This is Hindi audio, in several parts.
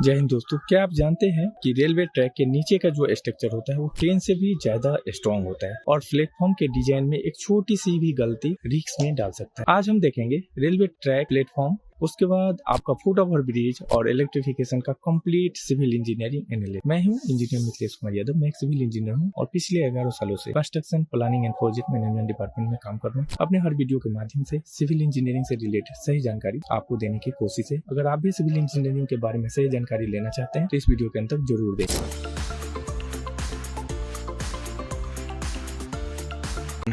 जय हिंद दोस्तों, क्या आप जानते हैं कि रेलवे ट्रैक के नीचे का जो स्ट्रक्चर होता है वो ट्रेन से भी ज्यादा स्ट्रॉन्ग होता है और प्लेटफॉर्म के डिजाइन में एक छोटी सी भी गलती रिस्क में डाल सकता है। आज हम देखेंगे रेलवे ट्रैक, प्लेटफॉर्म, उसके बाद आपका फुट ओवर ब्रिज और इलेक्ट्रिफिकेशन का कंप्लीट सिविल इंजीनियरिंग एनालिसिस। मैं हूं इंजीनियर मिथिलेश कुमार यादव। मैं एक सिविल इंजीनियर हूं और पिछले 11 सालों से construction, planning and project management department में काम कर रहा हूं। अपने हर वीडियो के माध्यम से सिविल इंजीनियरिंग से रिलेटेड सही जानकारी आपको देने की कोशिश है। अगर आप भी सिविल इंजीनियरिंग के बारे में सही जानकारी लेना चाहते हैं तो इस वीडियो के अंत तक जरूर देखें।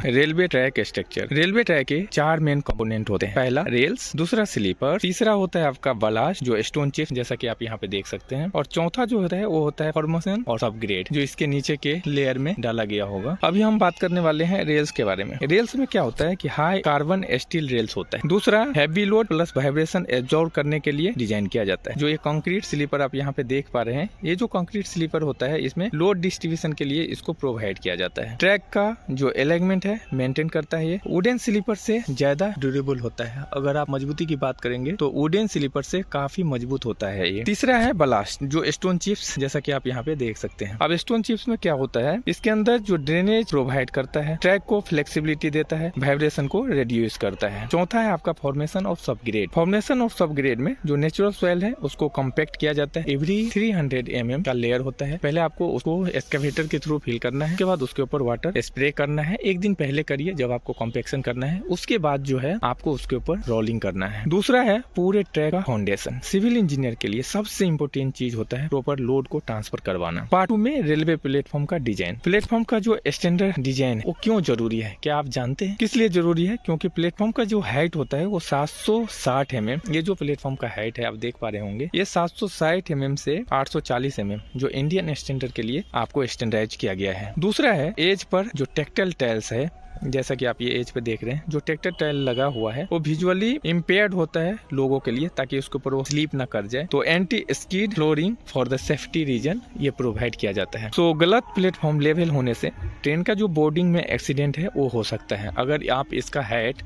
Railway track structure. Railway track के 4 मेन कंपोनेंट होते हैं। पहला रेल्स, दूसरा स्लीपर, तीसरा होता है आपका बलास्ट जो स्टोन चिप्स जैसा कि आप यहाँ पे देख सकते हैं, और चौथा जो होता है वो होता है फॉर्मेशन और सबग्रेड जो इसके नीचे के लेयर में डाला गया होगा। अभी हम बात करने वाले हैं रेल्स के बारे में। रेल्स में क्या होता है कि हाई कार्बन स्टील रेल्स होता है। दूसरा heavy load plus vibration absorb करने के लिए डिजाइन किया जाता है। जो ये कंक्रीट स्लीपर आप यहाँ पे देख पा रहे हैं, ये जो कंक्रीट स्लीपर होता है इसमें लोड डिस्ट्रीब्यूशन के लिए इसको प्रोवाइड किया जाता है। ट्रैक का जो एलिमेंट मेंटेन करता है। ये वुडन स्लीपर से ज्यादा ड्यूरेबल होता है। अगर आप मजबूती की बात करेंगे तो वुडन स्लीपर से काफी मजबूत होता है ये। तीसरा है बलास्ट जो स्टोन चिप्स जैसा कि आप यहाँ पे देख सकते हैं। अब स्टोन चिप्स में क्या होता है, इसके अंदर जो ड्रेनेज प्रोवाइड करता है, ट्रैक को फ्लेक्सिबिलिटी देता है, वाइब्रेशन को रिड्यूस करता है। चौथा है आपका formation of subgrade. Formation of subgrade में जो नेचुरल सॉइल है उसको कॉम्पैक्ट किया जाता है। एवरी 300 mm का लेयर होता है। पहले आपको उसको एक्सकेवेटर के थ्रू फिल करना है, उसके बाद उसके ऊपर वाटर स्प्रे करना है। एक दिन पहले करिए जब आपको कॉम्पैक्शन करना है। उसके बाद जो है आपको उसके ऊपर रोलिंग करना है। दूसरा है पूरे ट्रैक का फाउंडेशन। सिविल इंजीनियर के लिए सबसे इम्पोर्टेंट चीज होता है प्रॉपर लोड को ट्रांसफर करवाना। पार्ट 2 में रेलवे प्लेटफॉर्म का डिजाइन। प्लेटफॉर्म का जो स्टैंडर्ड डिजाइन है वो क्यों जरूरी है, क्या आप जानते हैं किस लिए जरूरी है? क्योंकि प्लेटफॉर्म का जो हाइट होता है वो 760 mm। ये जो प्लेटफॉर्म का हाइट है आप देख पा रहे होंगे, ये 760 mm से 840 mm जो इंडियन स्टैंडर्ड के लिए आपको स्टैंडर्डाइज किया गया है। दूसरा है एज पर जो टेक्टाइल टाइल्स है, जैसा कि आप ये एज पे देख रहे हैं, जो ट्रैक्टर टाइल लगा हुआ है वो विजुअली इम्पेयर्ड होता है लोगों के लिए, ताकि उसके ऊपर वो स्लीप ना कर जाए। तो anti skid flooring for the safety reason ये प्रोवाइड किया जाता है। तो गलत प्लेटफॉर्म लेवल होने से ट्रेन का जो बोर्डिंग में एक्सीडेंट है वो हो सकता है। अगर आप इसका हाइट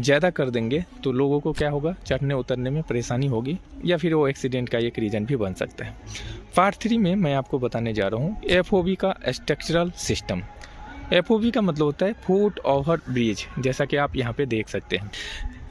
ज्यादा कर देंगे तो लोगों को क्या होगा, चढ़ने उतरने में परेशानी होगी या फिर वो एक्सीडेंट का एक रीजन भी बन सकता है। पार्ट 3 में मैं आपको बताने जा रहा हूँ FOB का स्ट्रक्चरल सिस्टम। FOB का मतलब होता है फुट ओवर ब्रिज, जैसा कि आप यहाँ पे देख सकते हैं।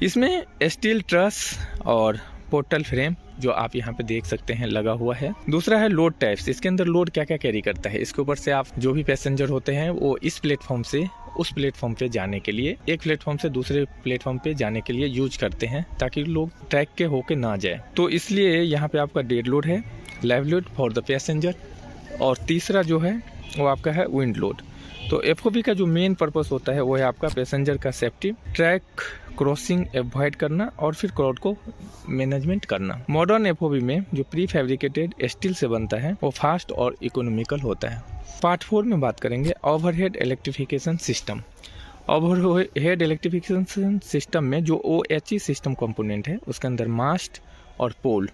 इसमें स्टील ट्रस और पोर्टल फ्रेम जो आप यहाँ पे देख सकते हैं लगा हुआ है। दूसरा है लोड टाइप्स। इसके अंदर लोड क्या क्या कैरी करता है, इसके ऊपर से आप जो भी पैसेंजर होते हैं वो इस प्लेटफॉर्म से उस प्लेटफॉर्म पे जाने के लिए, एक प्लेटफॉर्म से दूसरे प्लेटफॉर्म पे जाने के लिए यूज करते हैं ताकि लोग ट्रैक के होके ना जाए। तो इसलिए यहाँ पे आपका डेड लोड है, live load for the passenger, और तीसरा जो है वो आपका है विंड लोड। तो FOB का जो मेन पर्पस होता है वो है आपका पैसेंजर का सेफ्टी, ट्रैक क्रॉसिंग अवॉइड करना और फिर क्राउड को मैनेजमेंट करना। मॉडर्न FOB में जो प्री फैब्रिकेटेड स्टील से बनता है वो फास्ट और इकोनॉमिकल होता है। पार्ट 4 में बात करेंगे overhead electrification system. Overhead electrification system में जो OHE सिस्टम कंपोनेंट है उसके अंदर मास्ट और पोल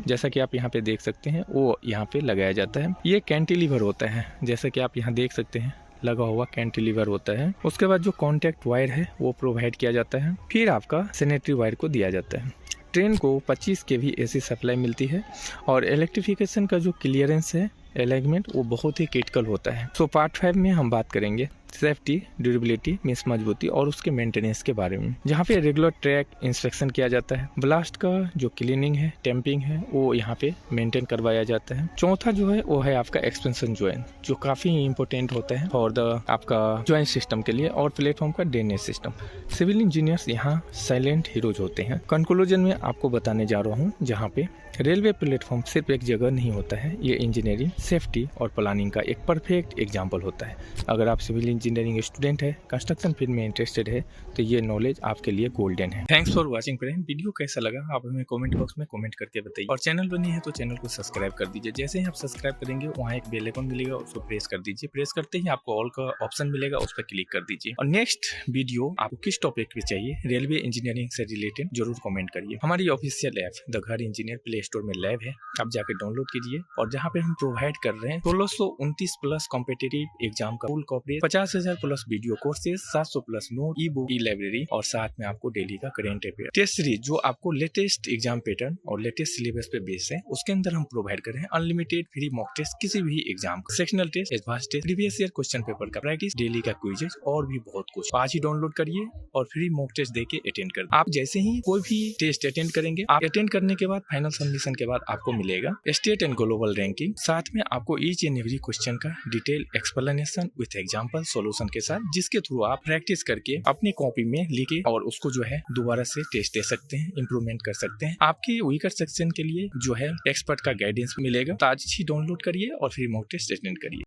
जैसा कि आप यहाँ पे देख सकते हैं वो यहाँ पे लगाया जाता है। ये कैंटिलीवर होता है, जैसा कि आप यहाँ देख सकते हैं लगा हुआ कैंटिलीवर होता है। उसके बाद जो कॉन्टैक्ट वायर है वो प्रोवाइड किया जाता है। फिर आपका सैनिटरी वायर को दिया जाता है। ट्रेन को 25 kV AC सप्लाई मिलती है और इलेक्ट्रिफिकेशन का जो क्लियरेंस है, अलाइनमेंट, वो बहुत ही क्रिटिकल होता है। सो पार्ट 5 में हम बात करेंगे सेफ्टी, ड्यूरेबिलिटी मींस मजबूती और उसके मेंटेनेंस के बारे में, जहाँ पे रेगुलर ट्रैक इंस्पेक्शन किया जाता है। ब्लास्ट का जो क्लीनिंग है, टेम्पिंग है, वो यहाँ पे मेंटेन करवाया जाता है। चौथा जो है वो है आपका एक्सपेंशन जॉइंट, जो काफी इंपॉर्टेंट होता है और आपका जॉइंट सिस्टम के लिए, और प्लेटफॉर्म का ड्रेनेज सिस्टम। सिविल इंजीनियर्स यहाँ साइलेंट हीरोज होते हैं। कंक्लूजन में आपको बताने जा रहा हूँ, जहाँ पे रेलवे प्लेटफॉर्म सिर्फ एक जगह नहीं होता है, ये इंजीनियरिंग, सेफ्टी और प्लानिंग का एक परफेक्ट एग्जाम्पल होता है। अगर आप सिविल इंजीनियरिंग स्टूडेंट है, कंस्ट्रक्शन फील्ड में इंटरेस्टेड है, तो ये नॉलेज आपके लिए गोल्डन है। Thanks for watching friend. Video कैसा लगा आप हमें कमेंट बॉक्स में कमेंट करके बताइए, और चैनल पर नहीं है तो चैनल को सब्सक्राइब कर दीजिए। जैसे ही आप सब्सक्राइब करेंगे वहाँ एक बेल आइकन मिलेगा, उसको प्रेस कर दीजिए। प्रेस करते ही आपको ऑल का ऑप्शन मिलेगा, उस पर क्लिक कर दीजिए। और नेक्स्ट वीडियो आपको किस टॉपिक पे चाहिए रेलवे इंजीनियरिंग से रिलेटेड जरूर कमेंट करिए। हमारी ऑफिशियल ऐप द घर इंजीनियर प्ले स्टोर में लैब है, आप जाके डाउनलोड कीजिए। और जहाँ पे हम प्रोवाइड कर रहे हैं 1629 प्लस कॉम्पिटिटिव एग्जाम का full coverage, 50,000 plus video courses, 700 plus note, ई बुक, ई लाइब्रेरी और साथ में आपको डेली का करंट अफेयर टेस्ट सीरीज जो आपको लेटेस्ट एग्जाम पैटर्न और लेटेस्ट सिलेबस पे बेस है, उसके अंदर हम प्रोवाइड कर रहे हैं अनलिमिटेड फ्री मॉक टेस्ट किसी भी एग्जाम का, sectional test, advance test, previous year question paper का प्रैक्टिस, डेली का क्विजेज और भी बहुत कुछ। आज ही डाउनलोड करिए और फ्री मॉक टेस्ट देके अटेंड कर। आप जैसे ही कोई भी टेस्ट अटेंड करेंगे, आप अटेंड करने के बाद फाइनल सबमिशन के बाद आपको मिलेगा स्टेट एंड ग्लोबल रैंकिंग, साथ में आपको ईच एंड एवरी क्वेश्चन का detail explanation with example solution के साथ, जिसके थ्रू आप प्रैक्टिस करके अपनी कॉपी में लिखे और उसको जो है दोबारा से टेस्ट दे सकते हैं, इंप्रूवमेंट कर सकते हैं। आपके वीकर सेक्शन के लिए जो है एक्सपर्ट का गाइडेंस मिलेगा। तो आज ही डाउनलोड करिए और फिर मॉक टेस्ट अटेंड करिए।